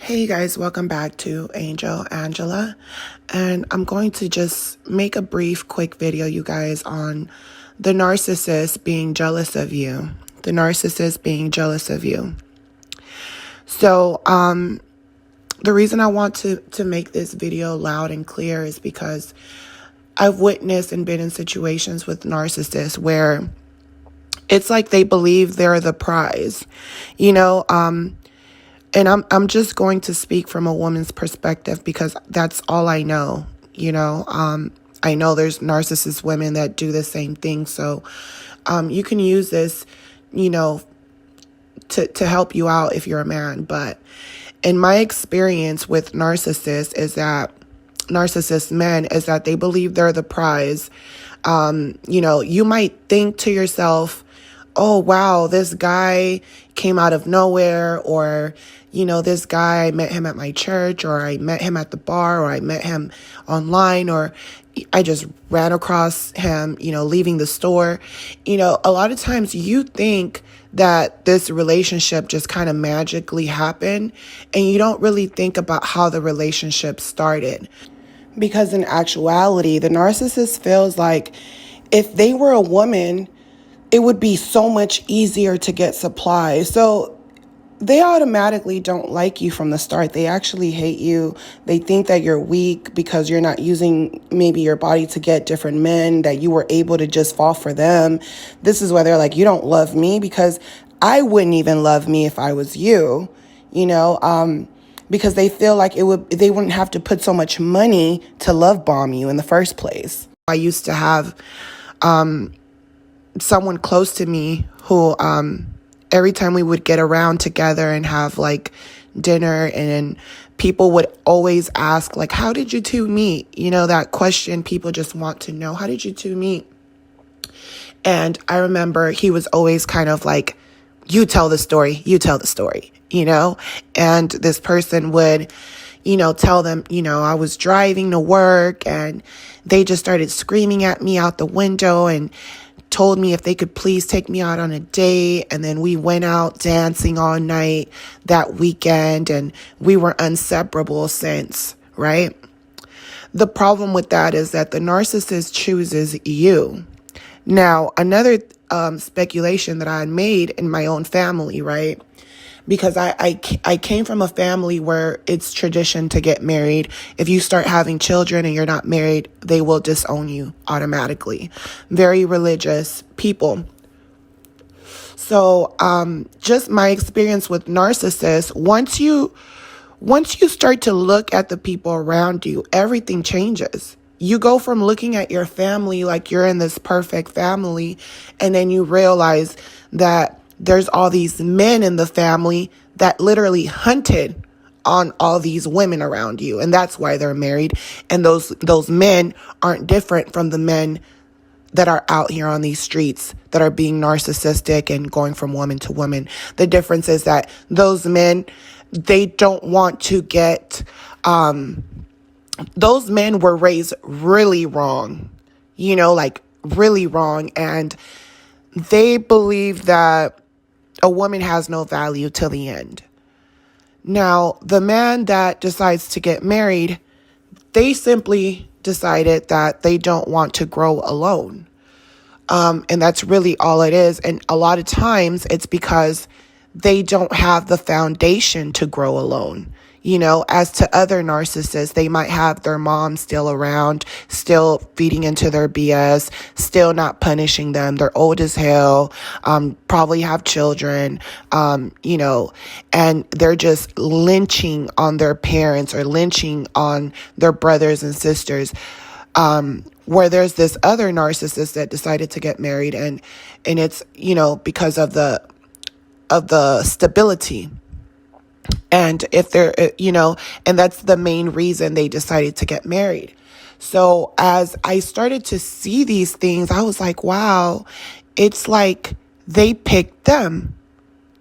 Hey you guys, welcome back to Angela, and I'm going to just make a brief, quick video, you guys, on the narcissist being jealous of you. The narcissist being jealous of you. So, the reason I want to make this video loud and clear is because I've witnessed and been in situations with narcissists where it's like they believe they're the prize, and I'm just going to speak from a woman's perspective because that's all I know, I know there's narcissist women that do the same thing. So you can use this, to help you out if you're a man. But in my experience with narcissists narcissist men is that they believe they're the prize. You might think to yourself, oh, wow, this guy came out of nowhere, or, this guy, I met him at my church, or I met him at the bar, or I met him online, or I just ran across him, leaving the store. A lot of times you think that this relationship just kind of magically happened, and you don't really think about how the relationship started. Because in actuality, the narcissist feels like if they were a woman, it would be so much easier to get supply. So they automatically don't like you from the start. They actually hate you. They think that you're weak because you're not using maybe your body to get different men, that you were able to just fall for them. This is where they're like, you don't love me because I wouldn't even love me if I was you, because they feel like they wouldn't have to put so much money to love bomb you in the first place. I used to have someone close to me who every time we would get around together and have like dinner, and people would always ask, like, how did you two meet? That question people just want to know. How did you two meet? And I remember he was always kind of like, you tell the story, and this person would, tell them, I was driving to work and they just started screaming at me out the window and told me if they could please take me out on a date. And then we went out dancing all night that weekend, and we were inseparable since, right? The problem with that is that the narcissist chooses you. Now, another speculation that I had made in my own family, right? Because I came from a family where it's tradition to get married. If you start having children and you're not married, they will disown you automatically. Very religious people. So just my experience with narcissists, once you start to look at the people around you, everything changes. You go from looking at your family like you're in this perfect family, and then you realize that there's all these men in the family that literally hunted on all these women around you. And that's why they're married. And those men aren't different from the men that are out here on these streets that are being narcissistic and going from woman to woman. The difference is that those men, they don't want to get, those men were raised really wrong, really wrong. And they believe that a woman has no value till the end. Now, the man that decides to get married, they simply decided that they don't want to grow alone. And that's really all it is. And a lot of times it's because they don't have the foundation to grow alone. As to other narcissists, they might have their mom still around, still feeding into their BS, still not punishing them. They're old as hell, probably have children, and they're just lynching on their parents or lynching on their brothers and sisters. Where there's this other narcissist that decided to get married, and it's, because of the stability. And if they're, and that's the main reason they decided to get married. So as I started to see these things, I was like, wow, it's like they picked them.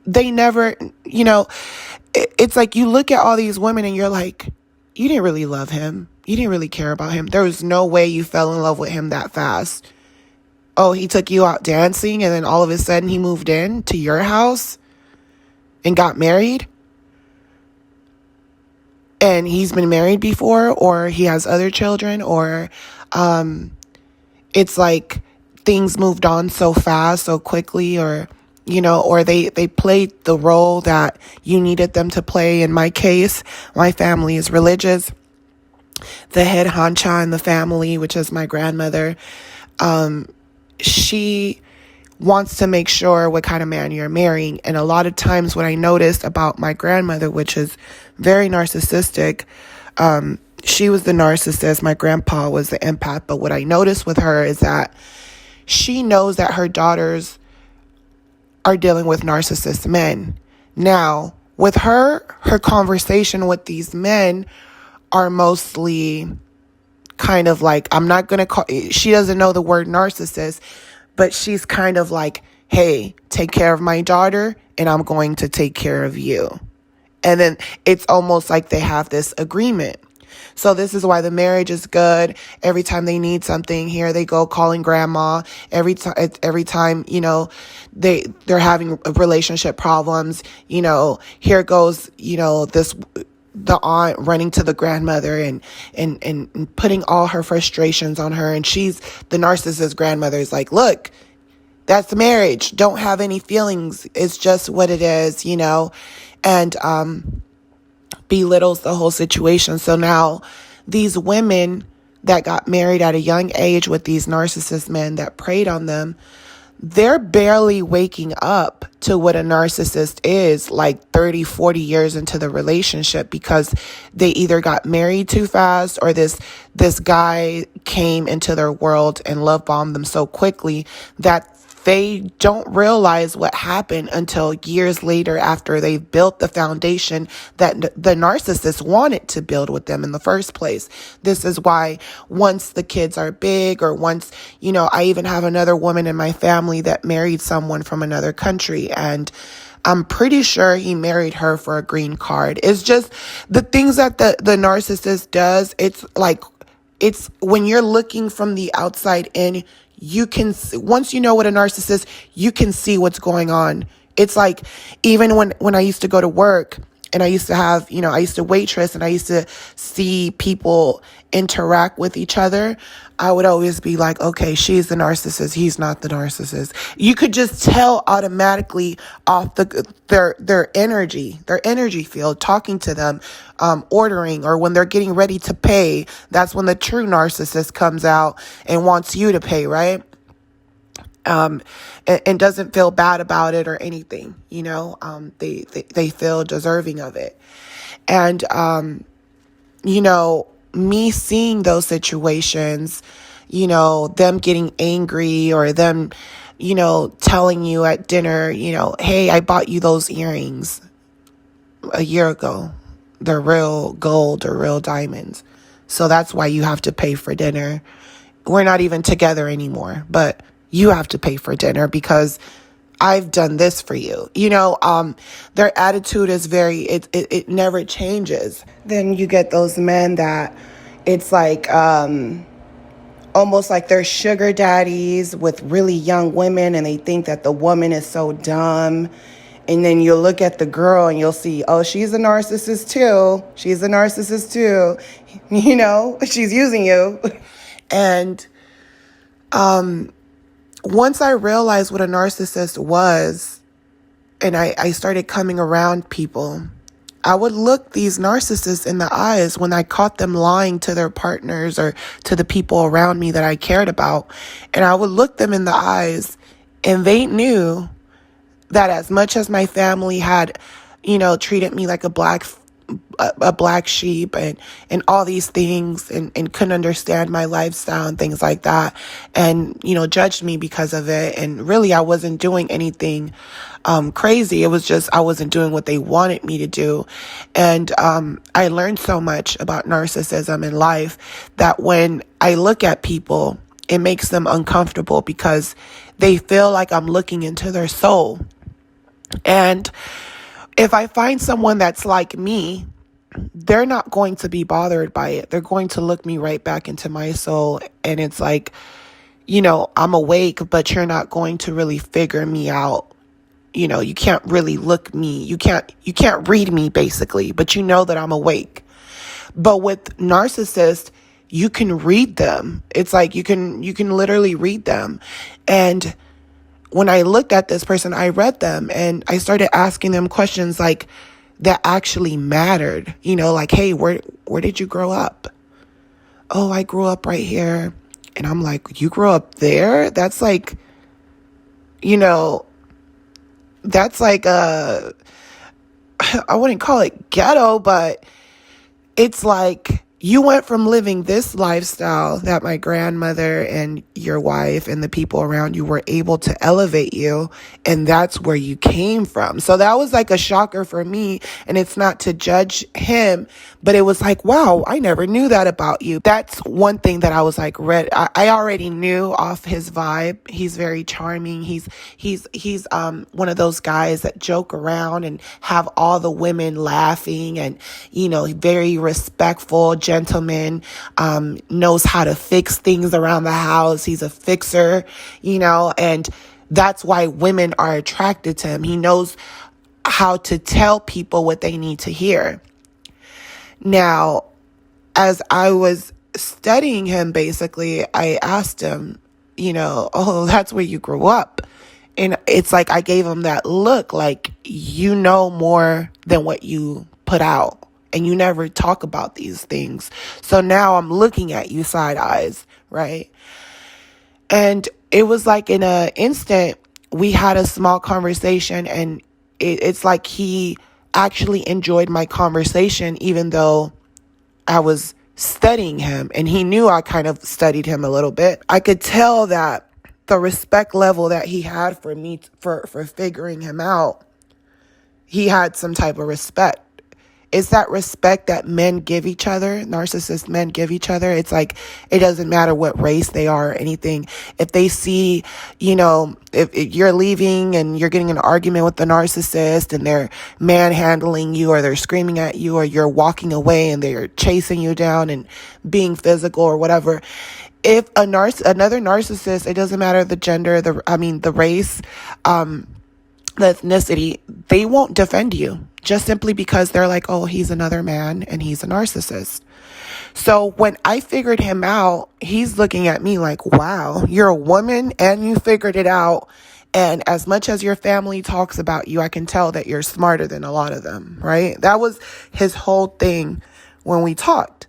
They never, it's like you look at all these women and you're like, you didn't really love him. You didn't really care about him. There was no way you fell in love with him that fast. Oh, he took you out dancing and then all of a sudden he moved in to your house and got married? and he's been married before, or he has other children, or it's like things moved on so fast, so quickly, or or they played the role that you needed them to play. In my case, my family is religious. The head honcha in the family, which is my grandmother, she wants to make sure what kind of man you're marrying. And a lot of times what I noticed about my grandmother, which is very narcissistic, she was the narcissist, my grandpa was the empath. But what I noticed with her is that she knows that her daughters are dealing with narcissist men. Now, with her conversation with these men are mostly kind of like, I'm not going to call, she doesn't know the word narcissist, but she's kind of like, hey, take care of my daughter and I'm going to take care of you. And then it's almost like they have this agreement. So this is why the marriage is good. Every time they need something, here they go calling grandma. Every time, they're having relationship problems, here goes, the aunt running to the grandmother and putting all her frustrations on her. And she's the narcissist grandmother is like, look, that's the marriage. Don't have any feelings. It's just what it is, and belittles the whole situation. So now these women that got married at a young age with these narcissist men that preyed on them, they're barely waking up to what a narcissist is like 30, 40 years into the relationship, because they either got married too fast or this guy came into their world and love bombed them so quickly that they don't realize what happened until years later, after they've built the foundation that the narcissist wanted to build with them in the first place. This is why once the kids are big, or once, I even have another woman in my family that married someone from another country, and I'm pretty sure he married her for a green card. It's just the things that the narcissist does. It's like, it's when you're looking from the outside in, you can, once you know what a narcissist, you can see what's going on. It's like, even when I used to go to work and I used to have, I used to waitress and I used to see people interact with each other, I would always be like, okay, she's the narcissist, he's not the narcissist. You could just tell automatically off their energy field, talking to them, ordering, or when they're getting ready to pay. That's when the true narcissist comes out and wants you to pay, right? And doesn't feel bad about it or anything, they feel deserving of it. And, me seeing those situations, them getting angry, or them, telling you at dinner, hey, I bought you those earrings a year ago. They're real gold or real diamonds. So that's why you have to pay for dinner. We're not even together anymore, but you have to pay for dinner because I've done this for you. Their attitude is it never changes. Then you get those men that it's like, almost like they're sugar daddies with really young women, and they think that the woman is so dumb. And then you look at the girl and you'll see, oh, she's a narcissist too. She's a narcissist too. She's using you. And, once I realized what a narcissist was, and I started coming around people, I would look these narcissists in the eyes when I caught them lying to their partners or to the people around me that I cared about. And I would look them in the eyes, and they knew that as much as my family had, treated me like a black sheep and all these things, and couldn't understand my lifestyle and things like that, and judged me because of it. And really, I wasn't doing anything crazy. It was just I wasn't doing what they wanted me to do. And I learned so much about narcissism in life that when I look at people, it makes them uncomfortable because they feel like I'm looking into their soul. And if I find someone that's like me, they're not going to be bothered by it. They're going to look me right back into my soul. And it's like, I'm awake, but you're not going to really figure me out. You can't really look me. You can't read me basically, but you know that I'm awake. But with narcissists, you can read them. It's like you can literally read them. And when I looked at this person, I read them and I started asking them questions like that actually mattered. Like, hey, where did you grow up? Oh, I grew up right here. And I'm like, you grew up there? That's like, that's like I wouldn't call it ghetto, but it's like you went from living this lifestyle that my grandmother and your wife and the people around you were able to elevate you, and that's where you came from. So that was like a shocker for me, and it's not to judge him, but it was like, wow, I never knew that about you. That's one thing that I was like, I already knew off his vibe. He's very charming. He's one of those guys that joke around and have all the women laughing, and very respectful gentleman, knows how to fix things around the house. He's a fixer, and that's why women are attracted to him. He knows how to tell people what they need to hear. Now, as I was studying him, basically, I asked him, oh, that's where you grew up. And it's like I gave him that look like, you know more than what you put out. And you never talk about these things. So now I'm looking at you side eyes, right? And it was like in an instant, we had a small conversation, and it's like he actually enjoyed my conversation, even though I was studying him, and he knew I kind of studied him a little bit. I could tell that the respect level that he had for me, for figuring him out, he had some type of respect. It's that respect that men give each other, narcissist men give each other. It's like, it doesn't matter what race they are or anything. If they see, if you're leaving and you're getting an argument with the narcissist and they're manhandling you, or they're screaming at you, or you're walking away and they're chasing you down and being physical or whatever. If another narcissist, it doesn't matter the gender, the race, the ethnicity, they won't defend you just simply because they're like, oh, he's another man and he's a narcissist. So when I figured him out, he's looking at me like, wow, you're a woman and you figured it out. And as much as your family talks about you, I can tell that you're smarter than a lot of them, right? That was his whole thing when we talked.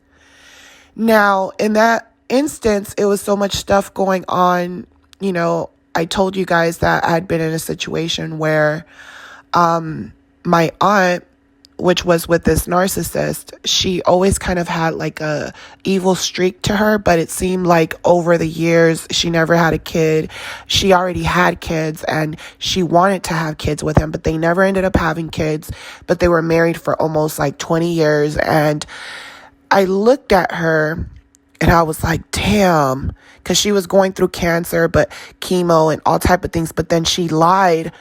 Now, in that instance, it was so much stuff going on. I told you guys that I'd been in a situation where my aunt, which was with this narcissist, she always kind of had like a evil streak to her, but it seemed like over the years, she never had a kid. She already had kids and she wanted to have kids with him, but they never ended up having kids, but they were married for almost like 20 years. And I looked at her and I was like, damn, because she was going through cancer, but chemo and all type of things. But then she lied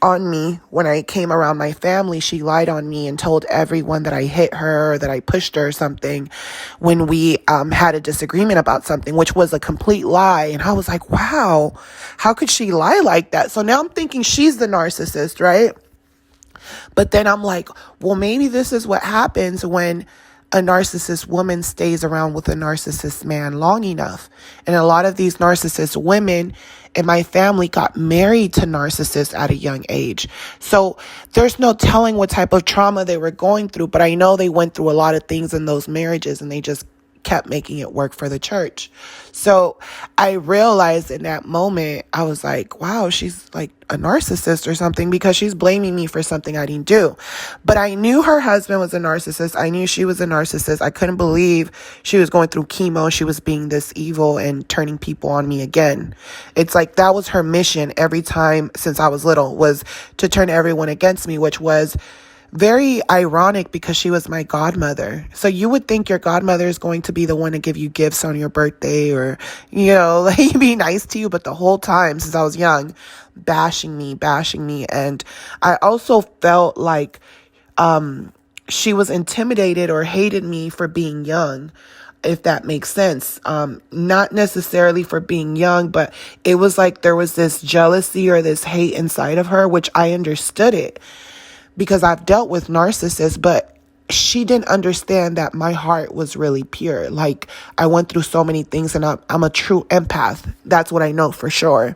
on me when I came around my family. She lied on me and told everyone that I hit her, or that I pushed her or something when we had a disagreement about something, which was a complete lie. And I was like, wow, how could she lie like that? So now I'm thinking she's the narcissist, right? But then I'm like, well, maybe this is what happens when a narcissist woman stays around with a narcissist man long enough. And a lot of these narcissist women in my family got married to narcissists at a young age. So there's no telling what type of trauma they were going through, but I know they went through a lot of things in those marriages and they just kept making it work for the church. So I realized in that moment, I was like, wow, she's like a narcissist or something, because she's blaming me for something I didn't do. But I knew her husband was a narcissist. I knew she was a narcissist. I couldn't believe she was going through chemo. She was being this evil and turning people on me again. It's like that was her mission every time since I was little, was to turn everyone against me, which was very ironic because she was my godmother. So you would think your godmother is going to be the one to give you gifts on your birthday, or, like be nice to you. But the whole time since I was young, bashing me. And I also felt like she was intimidated or hated me for being young, if that makes sense. Not necessarily for being young, but it was like there was this jealousy or this hate inside of her, which I understood it, because I've dealt with narcissists, but she didn't understand that my heart was really pure. Like, I went through so many things, and I'm a true empath. That's what I know for sure.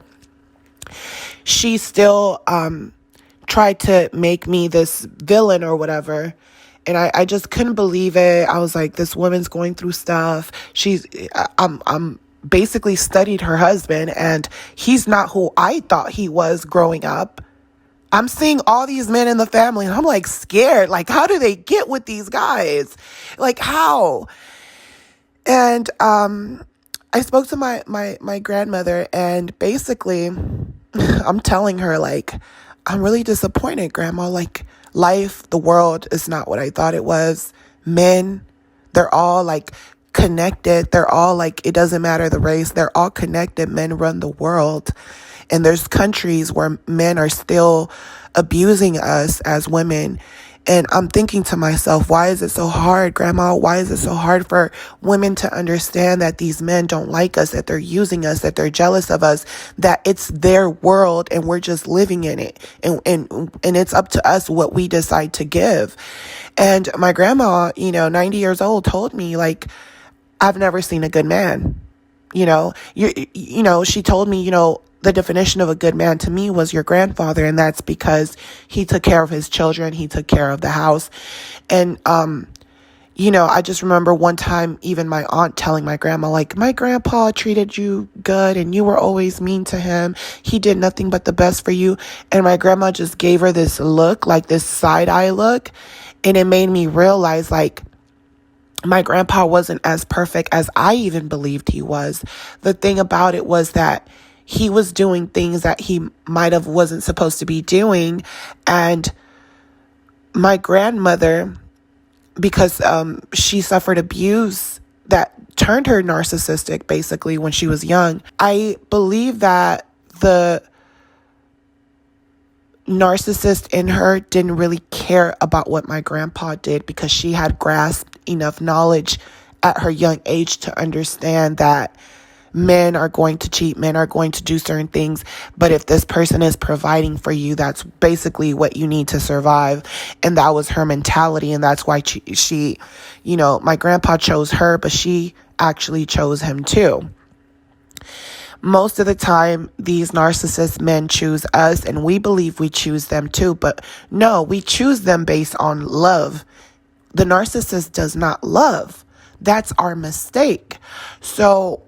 She still tried to make me this villain or whatever. And I just couldn't believe it. I was like, this woman's going through stuff. I'm basically studied her husband, and he's not who I thought he was growing up. I'm seeing all these men in the family, and I'm like scared. Like, how do they get with these guys? Like, how? And I spoke to my grandmother, and basically I'm telling her, like, I'm really disappointed, Grandma. Like, life, the world is not what I thought it was. Men, they're all like connected. They're all like, it doesn't matter the race. They're all connected. Men run the world. And there's countries where men are still abusing us as women. And I'm thinking to myself, why is it so hard, Grandma? Why is it so hard for women to understand that these men don't like us, that they're using us, that they're jealous of us, that it's their world and we're just living in it. And it's up to us what we decide to give. And my grandma, 90 years old, told me, like, I've never seen a good man. She told me, the definition of a good man to me was your grandfather. And that's because he took care of his children. He took care of the house. And, I just remember one time, even my aunt telling my grandma, like, my grandpa treated you good and you were always mean to him. He did nothing but the best for you. And my grandma just gave her this look, like this side eye look. And it made me realize, like, my grandpa wasn't as perfect as I even believed he was. The thing about it was that he was doing things that he might have wasn't supposed to be doing. And my grandmother, because she suffered abuse that turned her narcissistic basically when she was young, I believe that the narcissist in her didn't really care about what my grandpa did, because she had grasped enough knowledge at her young age to understand that men are going to cheat, men are going to do certain things, but if this person is providing for you, that's basically what you need to survive. And that was her mentality, and that's why she my grandpa chose her, but she actually chose him too. Most of the time, these narcissist men choose us, and we believe we choose them too, but no, we choose them based on love. The narcissist does not love. That's our mistake. So,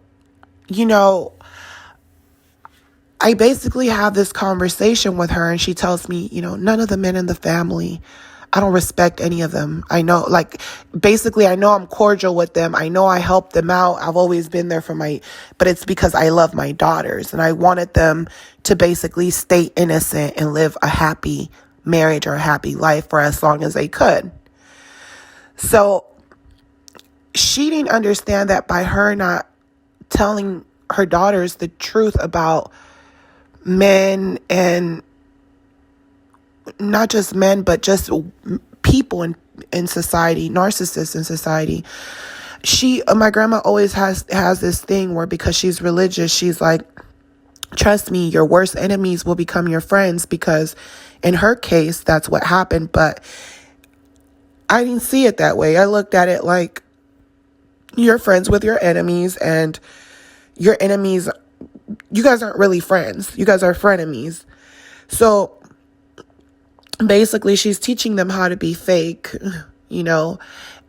I basically have this conversation with her, and she tells me, none of the men in the family, I don't respect any of them. I know, like, basically, I know I'm cordial with them. I know I help them out. I've always been there but it's because I love my daughters, and I wanted them to basically stay innocent and live a happy marriage or a happy life for as long as they could. So she didn't understand that by her not telling her daughters the truth about men, and not just men, but just people in society, narcissists in society. My grandma always has this thing where, because she's religious, she's like, trust me, your worst enemies will become your friends, because in her case, that's what happened. But I didn't see it that way. I looked at it like, you're friends with your enemies, and your enemies, you guys aren't really friends. You guys are frenemies. So basically, she's teaching them how to be fake,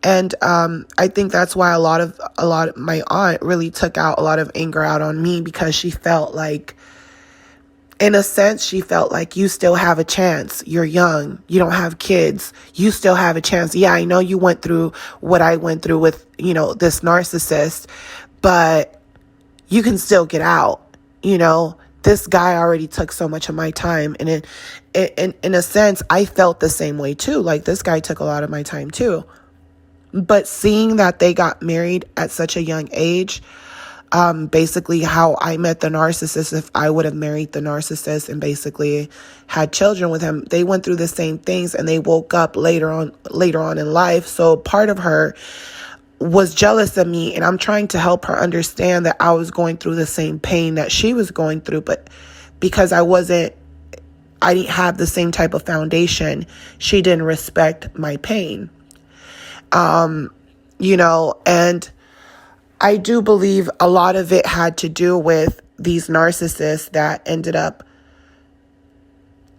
and I think that's why a lot of my aunt really took out a lot of anger out on me, because she felt like, in a sense, she felt like, you still have a chance. You're young. You don't have kids. You still have a chance. Yeah, I know you went through what I went through with, this narcissist, but you can still get out. This guy already took so much of my time. And in a sense, I felt the same way too. Like, this guy took a lot of my time too. But seeing that they got married at such a young age, basically how I met the narcissist, if I would have married the narcissist and basically had children with him, they went through the same things, and they woke up later on in life. So part of her was jealous of me, and I'm trying to help her understand that I was going through the same pain that she was going through, but because I didn't have the same type of foundation, she didn't respect my pain. And I do believe a lot of it had to do with these narcissists that ended up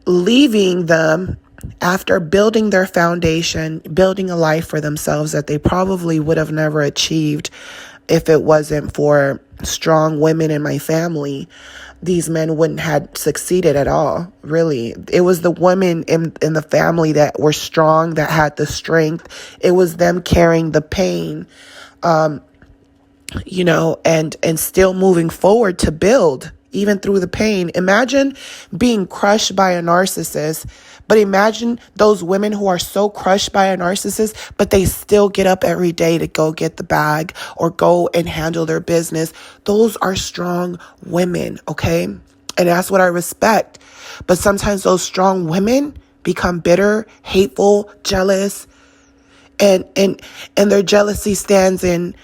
leaving them after building their foundation, building a life for themselves that they probably would have never achieved if it wasn't for strong women in my family. These men wouldn't have succeeded at all, really. It was the women in the family that were strong, that had the strength. It was them carrying the pain, and still moving forward to build, even through the pain. Imagine being crushed by a narcissist, but imagine those women who are so crushed by a narcissist, but they still get up every day to go get the bag or go and handle their business. Those are strong women, okay? And that's what I respect. But sometimes those strong women become bitter, hateful, jealous, and their jealousy stands in,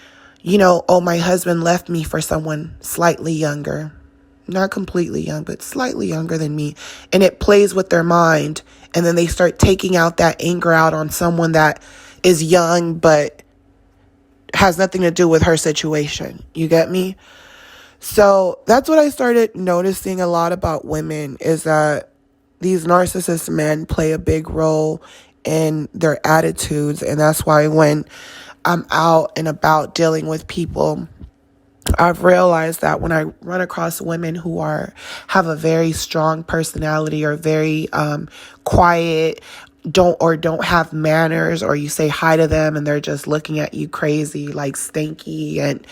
oh, my husband left me for someone slightly younger. Not completely young, but slightly younger than me. And it plays with their mind. And then they start taking out that anger out on someone that is young, but has nothing to do with her situation. You get me? So that's what I started noticing a lot about women, is that these narcissist men play a big role in their attitudes. And that's why when I'm out and about dealing with people, I've realized that when I run across women who have a very strong personality, or very quiet, don't have manners, or you say hi to them and they're just looking at you crazy, like stinky, and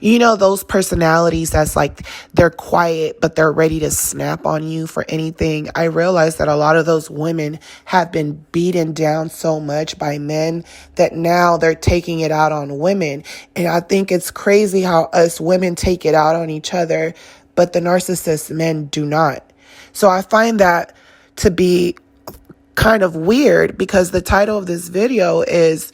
those personalities that's like they're quiet but they're ready to snap on you for anything. I realized that a lot of those women have been beaten down so much by men that now they're taking it out on women. And I think it's crazy how us women take it out on each other, but the narcissist men do not. So I find that to be kind of weird, because the title of this video is,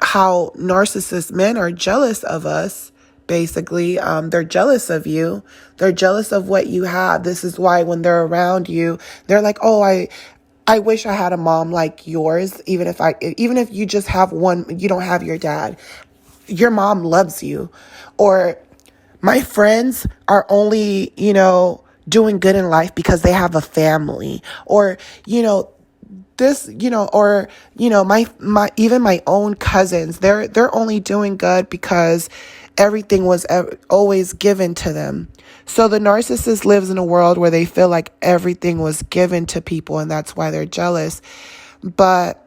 how narcissist men are jealous of us. Basically, they're jealous of you. They're jealous of what you have. This is why when they're around you, they're like, oh, I wish I had a mom like yours. Even if you just have one, you don't have your dad, your mom loves you. Or my friends are only, doing good in life because they have a family. Or, my even my own cousins, they're only doing good because everything was always given to them. So the narcissist lives in a world where they feel like everything was given to people, and that's why they're jealous. But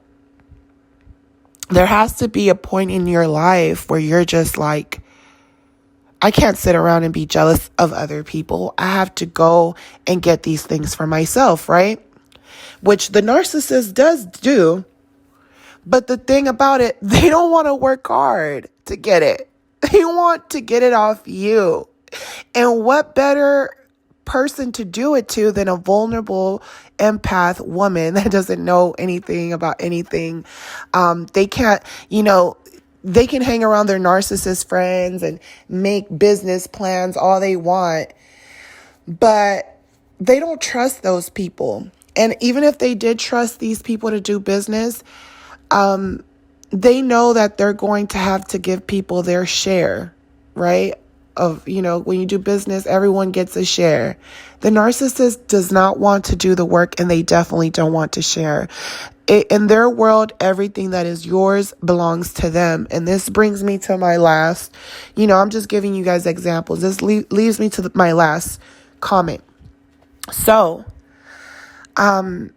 there has to be a point in your life where you're just like, I can't sit around and be jealous of other people. I have to go and get these things for myself, right? Which the narcissist does do. But the thing about it, they don't want to work hard to get it. They want to get it off you. And what better person to do it to than a vulnerable empath woman that doesn't know anything about anything? They can't, they can hang around their narcissist friends and make business plans all they want, but they don't trust those people. And even if they did trust these people to do business, they know that they're going to have to give people their share, right? Of, when you do business, everyone gets a share. The narcissist does not want to do the work, and they definitely don't want to share. In their world, everything that is yours belongs to them. And this brings me to my last, I'm just giving you guys examples. This leads me to my last comment. So, my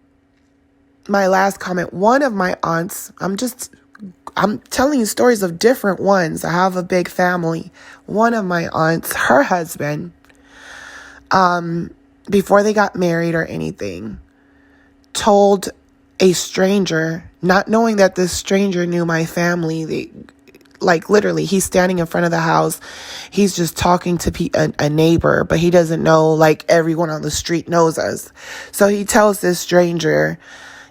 last comment, one of my aunts, I'm telling you stories of different ones. I have a big family. One of my aunts, her husband, before they got married or anything, told a stranger, not knowing that this stranger knew my family. Literally, he's standing in front of the house. He's just talking to a neighbor, but he doesn't know, everyone on the street knows us. So he tells this stranger,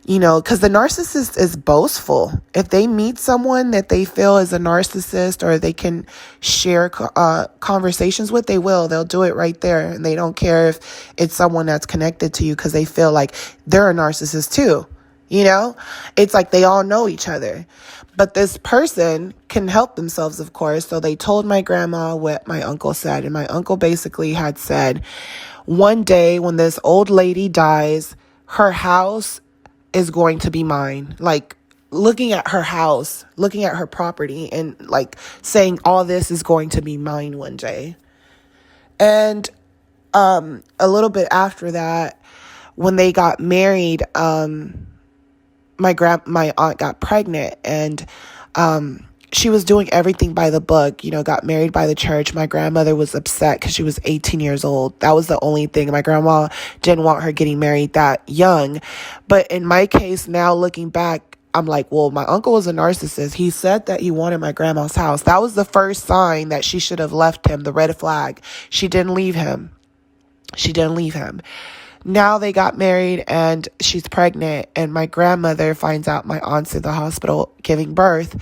because the narcissist is boastful. If they meet someone that they feel is a narcissist, or they can share conversations with, they'll do it right there. And they don't care if it's someone that's connected to you, because they feel like they're a narcissist too. You know, it's like they all know each other. But this person can help themselves, of course. So they told my grandma what my uncle said. And my uncle basically had said, one day when this old lady dies, her house is going to be mine. Like, looking at her house, looking at her property, and like saying all this is going to be mine one day. And a little bit after that, when they got married, my aunt got pregnant, and she was doing everything by the book, got married by the church. My grandmother was upset because she was 18 years old. That was the only thing. My grandma didn't want her getting married that young. But in my case, now looking back, I'm like, well, my uncle was a narcissist. He said that he wanted my grandma's house. That was the first sign that she should have left him, the red flag. She didn't leave him. Now they got married and she's pregnant, and my grandmother finds out my aunt's in the hospital giving birth.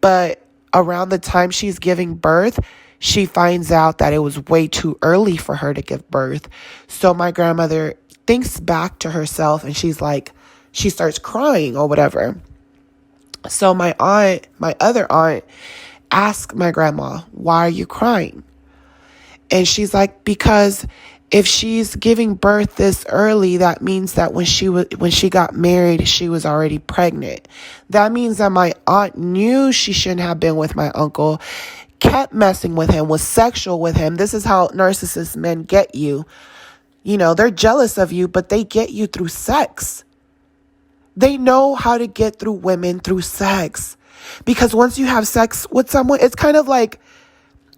But around the time she's giving birth, she finds out that it was way too early for her to give birth. So my grandmother thinks back to herself, and she's like, she starts crying or whatever. So my other aunt, asks my grandma, why are you crying? And she's like, because if she's giving birth this early, that means that when she got married, she was already pregnant. That means that my aunt knew she shouldn't have been with my uncle, kept messing with him, was sexual with him. This is how narcissist men get you. They're jealous of you, but they get you through sex. They know how to get through women through sex. Because once you have sex with someone, it's kind of like,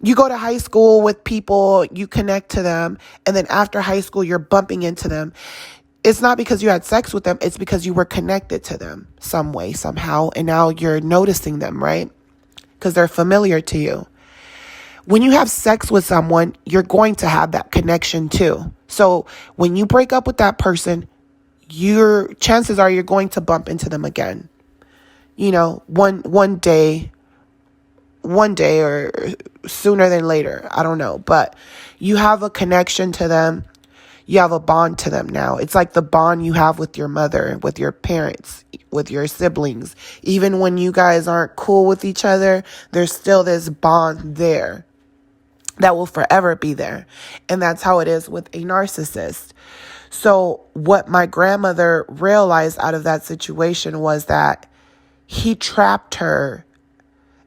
you go to high school with people, you connect to them, and then after high school, you're bumping into them. It's not because you had sex with them, it's because you were connected to them some way, somehow, and now you're noticing them, right? Because they're familiar to you. When you have sex with someone, you're going to have that connection too. So when you break up with that person, your chances are you're going to bump into them again. One day or sooner than later. I don't know. But you have a connection to them. You have a bond to them now. It's like the bond you have with your mother, with your parents, with your siblings. Even when you guys aren't cool with each other, there's still this bond there that will forever be there. And that's how it is with a narcissist. So what my grandmother realized out of that situation was that he trapped her.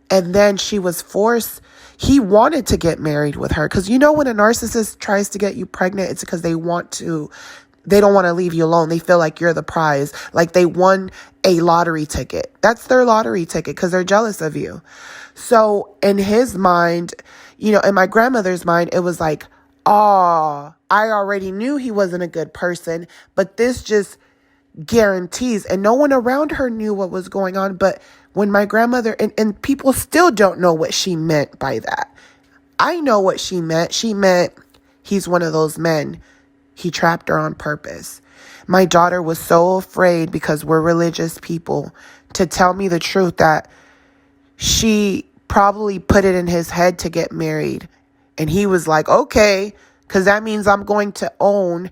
And then she was forced. He wanted to get married with her. Because when a narcissist tries to get you pregnant, it's because they don't want to leave you alone. They feel like you're the prize. Like they won a lottery ticket. That's their lottery ticket because they're jealous of you. So in his mind, in my grandmother's mind, it was like, I already knew he wasn't a good person, but this just guarantees. And no one around her knew what was going on. But when my grandmother, and people still don't know what she meant by that. I know what she meant. She meant he's one of those men. He trapped her on purpose. My daughter was so afraid, because we're religious people, to tell me the truth that she probably put it in his head to get married. And he was like, okay, because that means I'm going to own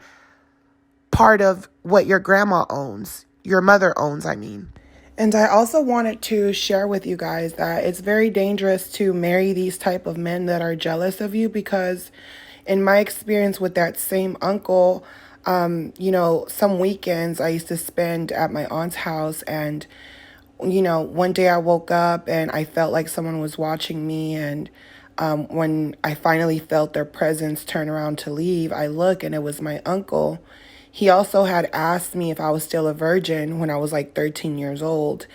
part of what your grandma owns, your mother owns, I mean. And I also wanted to share with you guys that it's very dangerous to marry these type of men that are jealous of you, because in my experience with that same uncle, some weekends I used to spend at my aunt's house, and, one day I woke up and I felt like someone was watching me, and when I finally felt their presence turn around to leave, I look and it was my uncle. He also had asked me if I was still a virgin when I was like 13 years old.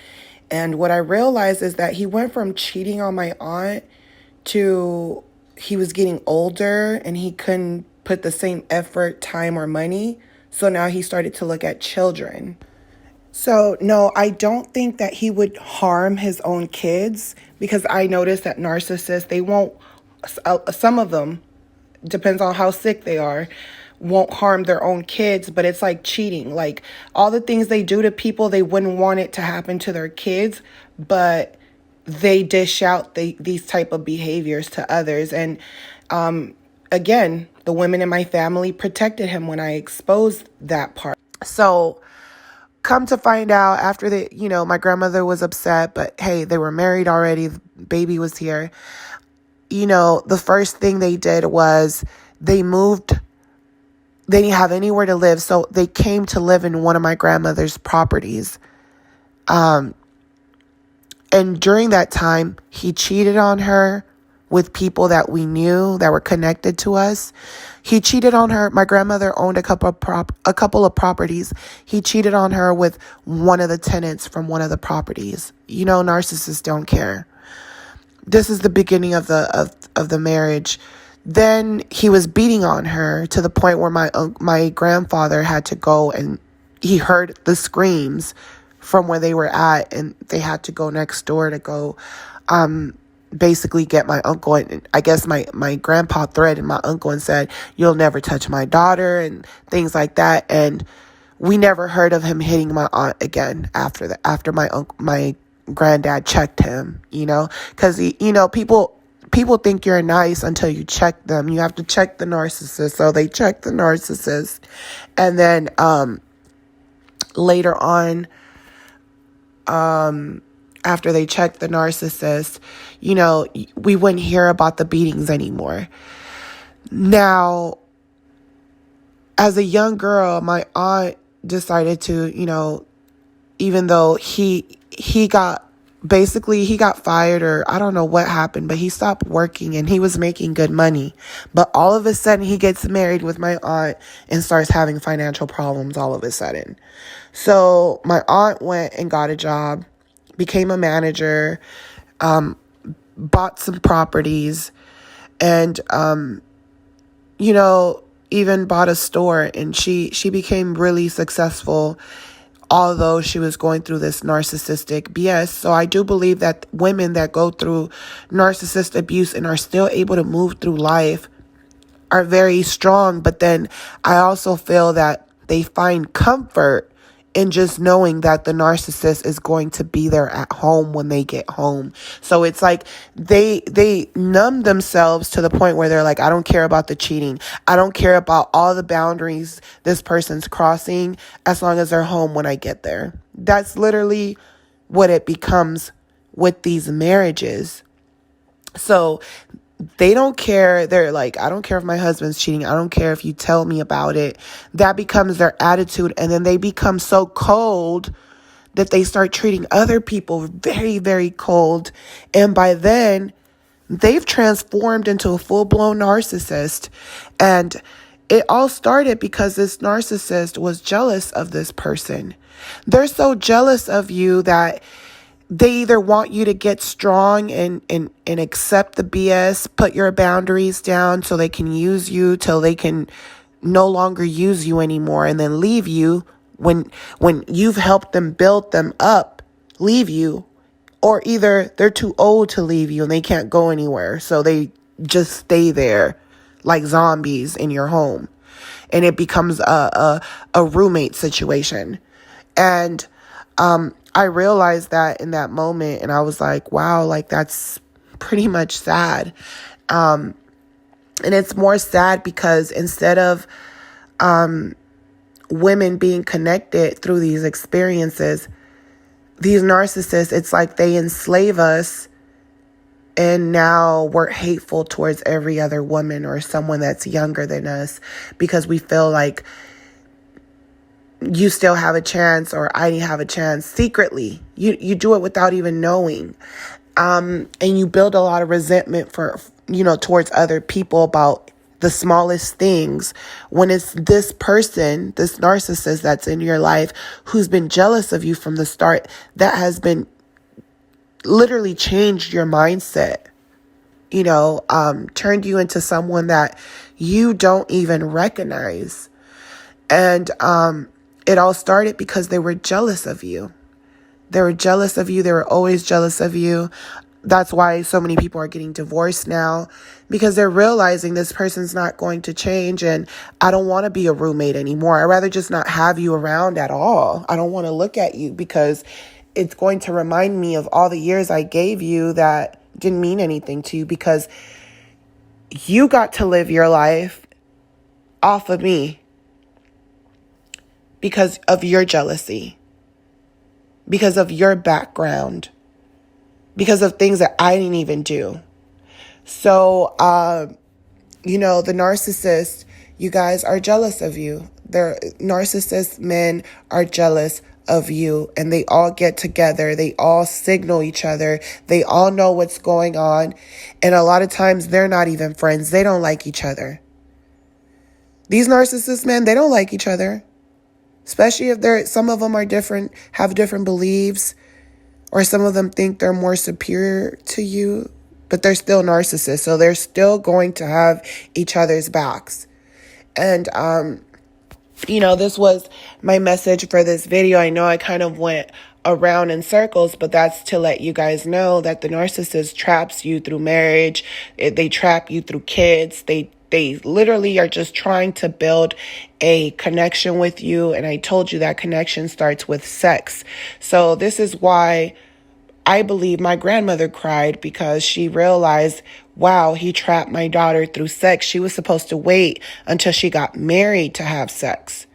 And what I realized is that he went from cheating on my aunt to he was getting older and he couldn't put the same effort, time, or money. So now he started to look at children. So no, I don't think that he would harm his own kids, because I noticed that narcissists, they won't, some of them, depends on how sick they are, won't harm their own kids, but it's like cheating. Like all the things they do to people, they wouldn't want it to happen to their kids, but they dish out these type of behaviors to others. And again, the women in my family protected him when I exposed that part. So come to find out after my grandmother was upset, but hey, they were married already. The baby was here. The first thing they did was they moved. They didn't have anywhere to live, so they came to live in one of my grandmother's properties. And during that time, he cheated on her with people that we knew that were connected to us. He cheated on her. My grandmother owned a couple of properties. He cheated on her with one of the tenants from one of the properties. Narcissists don't care. This is the beginning of the marriage. Then he was beating on her to the point where my grandfather had to go, and he heard the screams from where they were at, and they had to go next door to go basically get my uncle. And I guess my grandpa threatened my uncle and said, "You'll never touch my daughter," and things like that. And we never heard of him hitting my aunt again after that, after my granddad checked him, because people think you're nice until you check them. You have to check the narcissist. So they checked the narcissist. And then later on, after they checked the narcissist, we wouldn't hear about the beatings anymore. Now, as a young girl, my aunt decided to, even though he got fired, or I don't know what happened, but he stopped working and he was making good money. But all of a sudden he gets married with my aunt and starts having financial problems all of a sudden. So my aunt went and got a job, became a manager, bought some properties, and, even bought a store, and she became really successful, although she was going through this narcissistic BS. So I do believe that women that go through narcissist abuse and are still able to move through life are very strong. But then I also feel that they find comfort in just knowing that the narcissist is going to be there at home when they get home. So it's like they numb themselves to the point where they're like, I don't care about the cheating. I don't care about all the boundaries this person's crossing as long as they're home when I get there. That's literally what it becomes with these marriages. So they don't care. They're like, I don't care if my husband's cheating. I don't care if you tell me about it. That becomes their attitude. And then they become so cold that they start treating other people very, very cold. And by then, they've transformed into a full-blown narcissist. And it all started because this narcissist was jealous of this person. They're so jealous of you that they either want you to get strong and accept the BS, put your boundaries down so they can use you till they can no longer use you anymore, and then leave you when you've helped them build them up, leave you. Or either they're too old to leave you and they can't go anywhere, so they just stay there like zombies in your home. And it becomes a roommate situation. And I realized that in that moment, and I was like, wow, like that's pretty much sad. And it's more sad because instead of women being connected through these experiences, these narcissists, it's like they enslave us, and now we're hateful towards every other woman or someone that's younger than us because we feel like you still have a chance, or I have a chance secretly. You do it without even knowing. And you build a lot of resentment towards other people about the smallest things, when it's this person, this narcissist that's in your life who's been jealous of you from the start, that has been literally changed your mindset, turned you into someone that you don't even recognize. And, it all started because they were jealous of you. They were jealous of you. They were always jealous of you. That's why so many people are getting divorced now, because they're realizing this person's not going to change, and I don't want to be a roommate anymore. I'd rather just not have you around at all. I don't want to look at you because it's going to remind me of all the years I gave you that didn't mean anything to you, because you got to live your life off of me because of your jealousy. because of your background, because of things that I didn't even do. So, the narcissist, you guys are jealous of you. Narcissist men are jealous of you, and they all get together. They all signal each other. They all know what's going on. And a lot of times they're not even friends. They don't like each other. These narcissist men, they don't like each other. Especially if some of them are different, have different beliefs, or some of them think they're more superior to you, but they're still narcissists. So they're still going to have each other's backs. And, this was my message for this video. I know I kind of went around in circles, but that's to let you guys know that the narcissist traps you through marriage. They trap you through kids. They literally are just trying to build a connection with you. And I told you that connection starts with sex. So this is why I believe my grandmother cried, because she realized, wow, he trapped my daughter through sex. She was supposed to wait until she got married to have sex,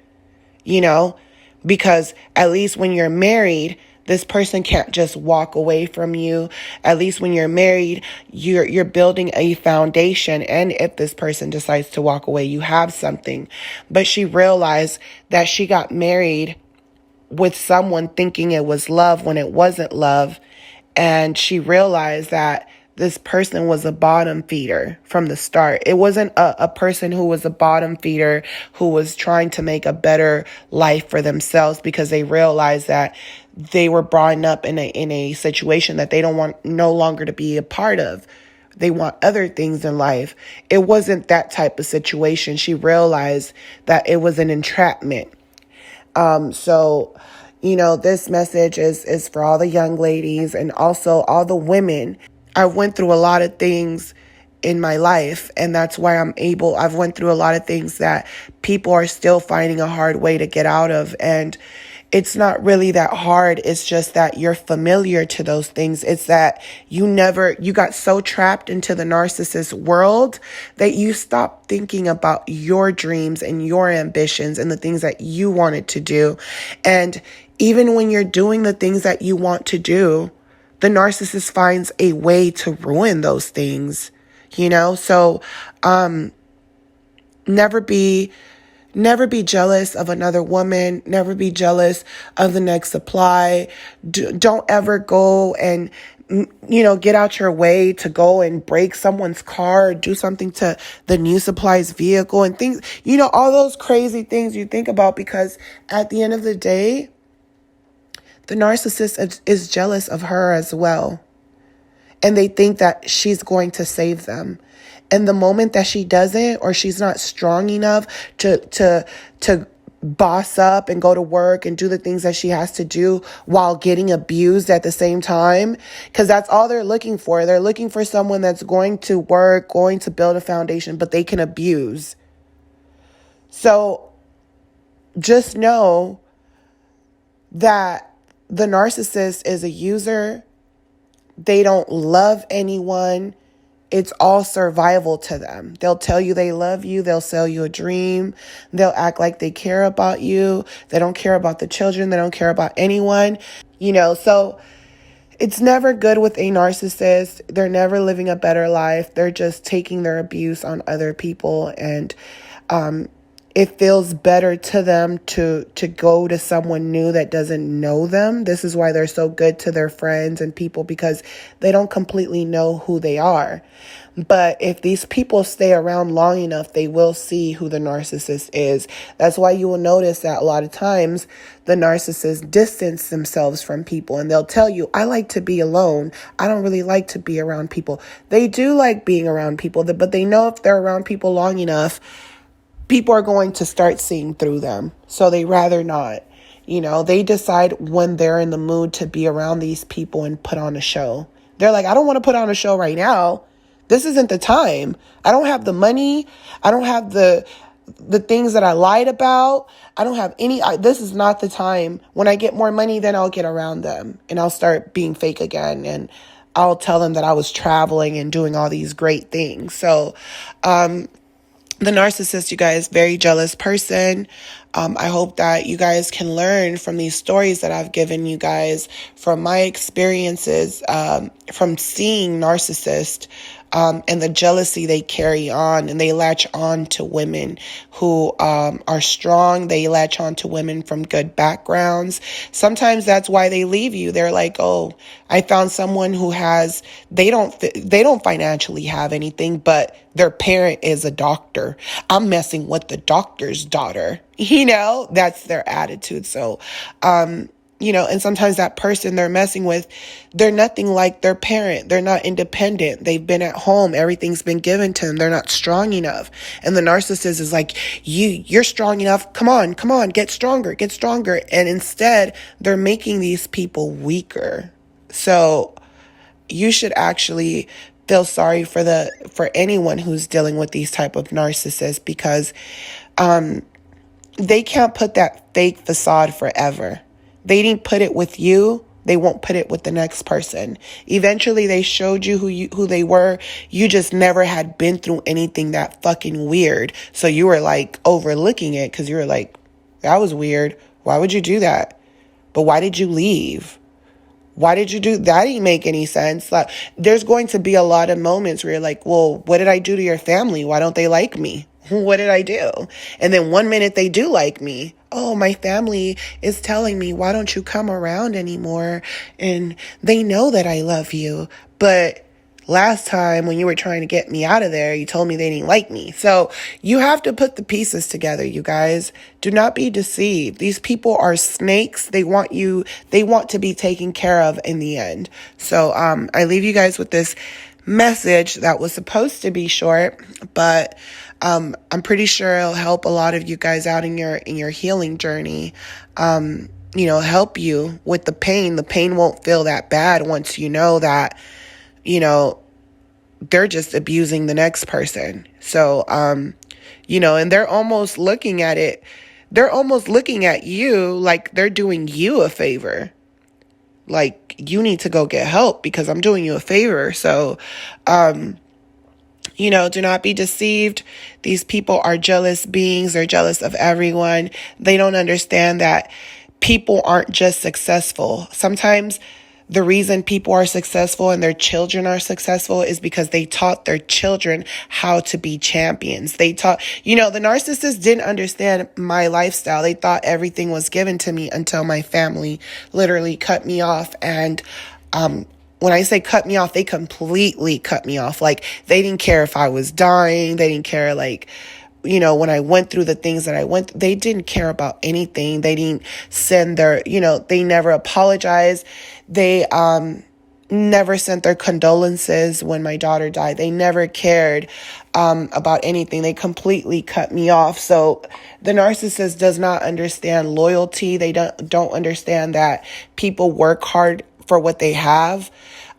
because at least when you're married, this person can't just walk away from you. At least when you're married, you're building a foundation. And if this person decides to walk away, you have something. But she realized that she got married with someone thinking it was love when it wasn't love. And she realized that this person was a bottom feeder from the start. It wasn't a person who was a bottom feeder who was trying to make a better life for themselves, because they realized that they were brought up in a situation that they don't want no longer to be a part of. They want other things in life. It wasn't that type of situation. She realized that it was an entrapment. This message is for all the young ladies and also all the women. I went through a lot of things in my life, and that's why I've went through a lot of things that people are still finding a hard way to get out of. And it's not really that hard. It's just that you're familiar to those things. It's that you got so trapped into the narcissist world that you stopped thinking about your dreams and your ambitions and the things that you wanted to do. And even when you're doing the things that you want to do, the narcissist finds a way to ruin those things, So, never be jealous of another woman. Never be jealous of the next supply. Don't ever go and, get out your way to go and break someone's car, or do something to the new supply's vehicle and things, all those crazy things you think about, because at the end of the day, the narcissist is jealous of her as well. And they think that she's going to save them. And the moment that she doesn't, or she's not strong enough to boss up and go to work and do the things that she has to do while getting abused at the same time, because that's all they're looking for. They're looking for someone that's going to work, going to build a foundation, but they can abuse. So just know that the narcissist is a user. They don't love anyone. It's all survival to them. They'll tell you they love you. They'll sell you a dream. They'll act like they care about you. They don't care about the children. They don't care about anyone. So it's never good with a narcissist. They're never living a better life. They're just taking their abuse on other people. And it feels better to them to go to someone new that doesn't know them. This is why they're so good to their friends and people, because they don't completely know who they are. But if these people stay around long enough, they will see who the narcissist is. That's why you will notice that a lot of times the narcissists distance themselves from people, and they'll tell you, I like to be alone. I don't really like to be around people. They do like being around people, but they know if they're around people long enough, people are going to start seeing through them. So they rather not. They decide when they're in the mood to be around these people and put on a show. They're like, I don't want to put on a show right now. This isn't the time. I don't have the money. I don't have the things that I lied about. I don't have this is not the time. When I get more money, then I'll get around them and I'll start being fake again. And I'll tell them that I was traveling and doing all these great things. So, the narcissist, you guys, very jealous person. I hope that you guys can learn from these stories that I've given you guys, from my experiences, from seeing narcissists, and the jealousy they carry on, and they latch on to women who are strong. They latch on to women from good backgrounds. Sometimes that's why they leave you. They're like, oh, I found someone who has, they don't financially have anything, but their parent is a doctor. I'm messing with the doctor's daughter. That's their attitude. So, and sometimes that person they're messing with, they're nothing like their parent. They're not independent. They've been at home. Everything's been given to them. They're not strong enough. And the narcissist is like, you're strong enough. Come on, get stronger. And instead, they're making these people weaker. So you should actually feel sorry for anyone who's dealing with these type of narcissists, because they can't put that fake facade forever. They didn't put it with you. They won't put it with the next person. Eventually, they showed you who they were. You just never had been through anything that fucking weird. So you were like overlooking it because you were like, that was weird. Why would you do that? But why did you leave? Why did you do that? Didn't make any sense. Like, there's going to be a lot of moments where you're like, well, what did I do to your family? Why don't they like me? What did I do? And then one minute they do like me. Oh, my family is telling me, why don't you come around anymore? And they know that I love you. But last time when you were trying to get me out of there, you told me they didn't like me. So you have to put the pieces together, you guys. Do not be deceived. These people are snakes. They want to be taken care of in the end. So I leave you guys with this message that was supposed to be short, but I'm pretty sure it'll help a lot of you guys out in your healing journey. Help you with the pain. The pain won't feel that bad once you know that, they're just abusing the next person. So, and they're almost looking at it. They're almost looking at you like they're doing you a favor. Like, you need to go get help because I'm doing you a favor. So, do not be deceived. These people are jealous beings. They're jealous of everyone. They don't understand that people aren't just successful. Sometimes the reason people are successful and their children are successful is because they taught their children how to be champions. They taught, the narcissists didn't understand my lifestyle. They thought everything was given to me until my family literally cut me off. And, when I say cut me off, they completely cut me off. Like, they didn't care if I was dying. They didn't care, when I went through the things that I went through, they didn't care about anything. They didn't send they never apologized. They never sent their condolences when my daughter died. They never cared about anything. They completely cut me off. So the narcissist does not understand loyalty. They don't understand that people work hard for what they have.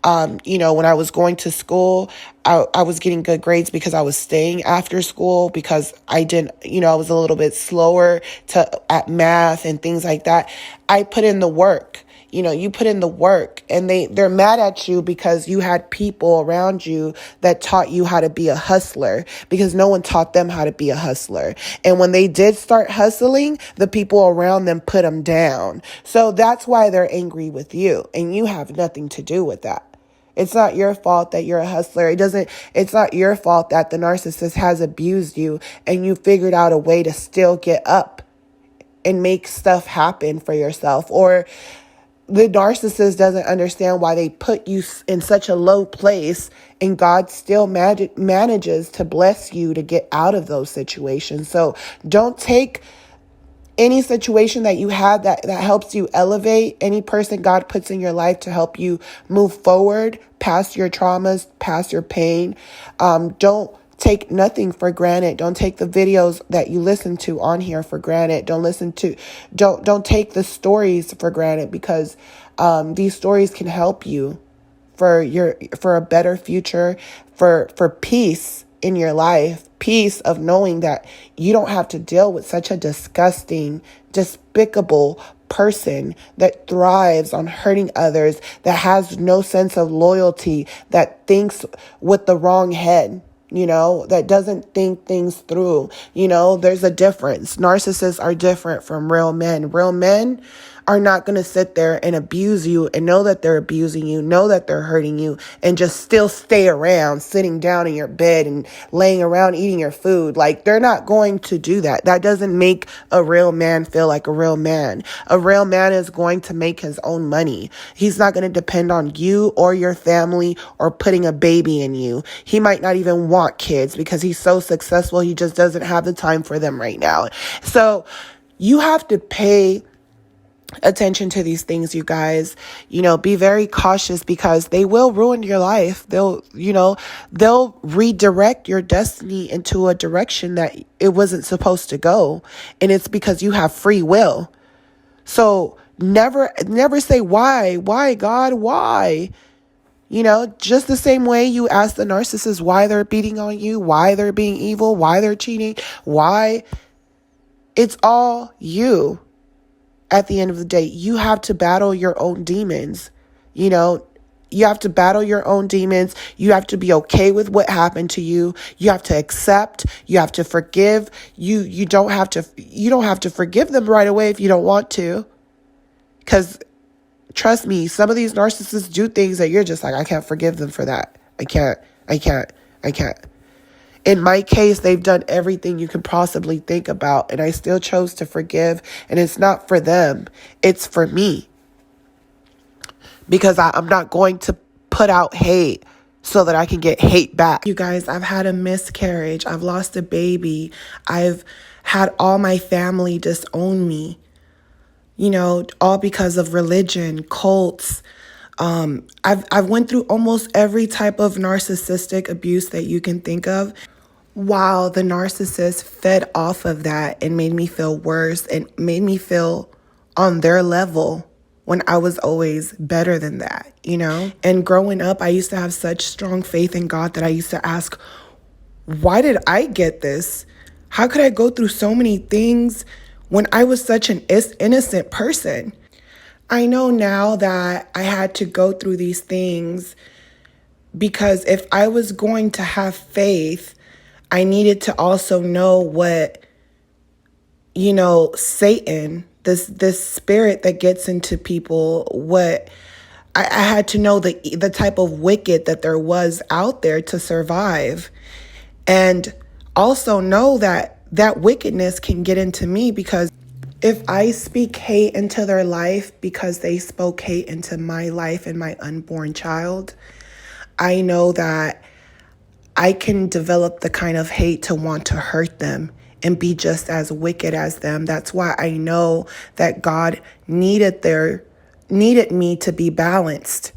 When I was going to school, I was getting good grades because I was staying after school, because I didn't, I was a little bit slower at math and things like that. I put in the work. You put in the work, and they're mad at you because you had people around you that taught you how to be a hustler, because no one taught them how to be a hustler. And when they did start hustling, the people around them put them down. So that's why they're angry with you, and you have nothing to do with that. It's not your fault that you're a hustler. It's not your fault that the narcissist has abused you and you figured out a way to still get up and make stuff happen for yourself. Or the narcissist doesn't understand why they put you in such a low place, and God still manages to bless you to get out of those situations. So don't take any situation that you have that helps you elevate, any person God puts in your life to help you move forward past your traumas, past your pain. Don't take nothing for granted. Don't take the videos that you listen to on here for granted. Don't take the stories for granted, because these stories can help you for a better future, for peace in your life, peace of knowing that you don't have to deal with such a disgusting, despicable person that thrives on hurting others, that has no sense of loyalty, that thinks with the wrong head. that doesn't think things through. There's a difference. Narcissists are different from real men. Real men are not going to sit there and abuse you and know that they're abusing you, know that they're hurting you, and just still stay around, sitting down in your bed and laying around eating your food. Like, they're not going to do that. That doesn't make a real man feel like a real man. A real man is going to make his own money. He's not going to depend on you or your family or putting a baby in you. He might not even want kids because he's so successful. He just doesn't have the time for them right now. So you have to pay attention to these things, you guys. Be very cautious because they will ruin your life. They'll redirect your destiny into a direction that it wasn't supposed to go. And it's because you have free will. So never say, why, God, why? Just the same way you ask the narcissist why they're beating on you, why they're being evil, why they're cheating, why. It's all you. At the end of the day, you have to battle your own demons. You have to battle your own demons. You have to be okay with what happened to you. You have to accept. You have to forgive. You don't have to forgive them right away if you don't want to. Because trust me, some of these narcissists do things that you're just like, I can't forgive them for that. I can't. In my case, they've done everything you can possibly think about, and I still chose to forgive. And it's not for them. It's for me. Because I'm not going to put out hate so that I can get hate back. You guys, I've had a miscarriage. I've lost a baby. I've had all my family disown me. All because of religion, cults. I've went through almost every type of narcissistic abuse that you can think of. While the narcissist fed off of that and made me feel worse and made me feel on their level when I was always better than that, And growing up, I used to have such strong faith in God that I used to ask, why did I get this? How could I go through so many things when I was such an innocent person? I know now that I had to go through these things because if I was going to have faith, I needed to also know what, Satan, this spirit that gets into people, what I had to know the type of wicked that there was out there to survive. And also know that wickedness can get into me because if I speak hate into their life because they spoke hate into my life and my unborn child, I know that I can develop the kind of hate to want to hurt them and be just as wicked as them. That's why I know that God needed me to be balanced,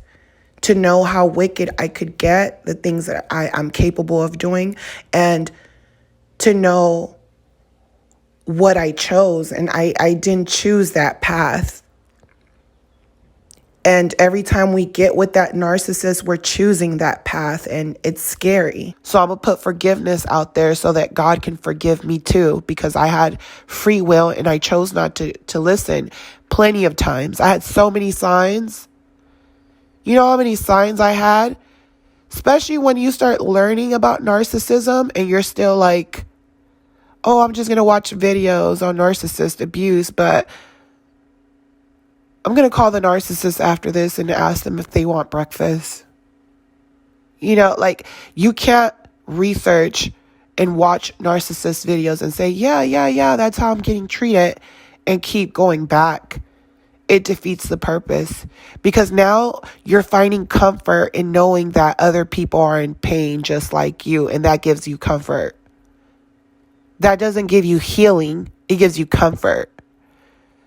to know how wicked I could get, the things that I'm capable of doing, and to know what I chose. And I didn't choose that path. And every time we get with that narcissist, we're choosing that path, and it's scary. So I'm going to put forgiveness out there so that God can forgive me too, because I had free will and I chose not to listen plenty of times. I had so many signs. You know how many signs I had? Especially when you start learning about narcissism and you're still like, oh, I'm just going to watch videos on narcissist abuse, but I'm going to call the narcissist after this and ask them if they want breakfast. You can't research and watch narcissist videos and say, yeah, that's how I'm getting treated, and keep going back. It defeats the purpose, because now you're finding comfort in knowing that other people are in pain just like you, and that gives you comfort. That doesn't give you healing. It gives you comfort.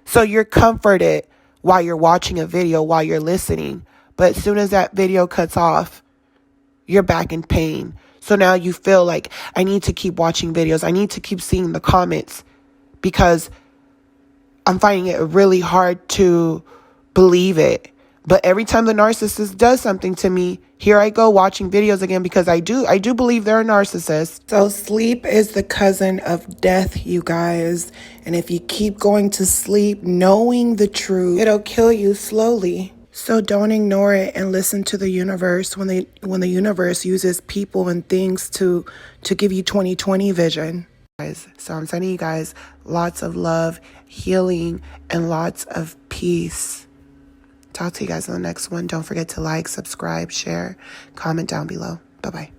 So you're comforted while you're watching a video, while you're listening. But as soon as that video cuts off, you're back in pain. So now you feel like, I need to keep watching videos. I need to keep seeing the comments because I'm finding it really hard to believe it. But every time the narcissist does something to me, here I go watching videos again, because I do believe they're a narcissist. So sleep is the cousin of death, you guys. And if you keep going to sleep knowing the truth, it'll kill you slowly. So don't ignore it and listen to the universe when the universe uses people and things to give you 2020 vision. So I'm sending you guys lots of love, healing, and lots of peace. Talk to you guys in the next one. Don't forget to like, subscribe, share, comment down below. Bye-bye.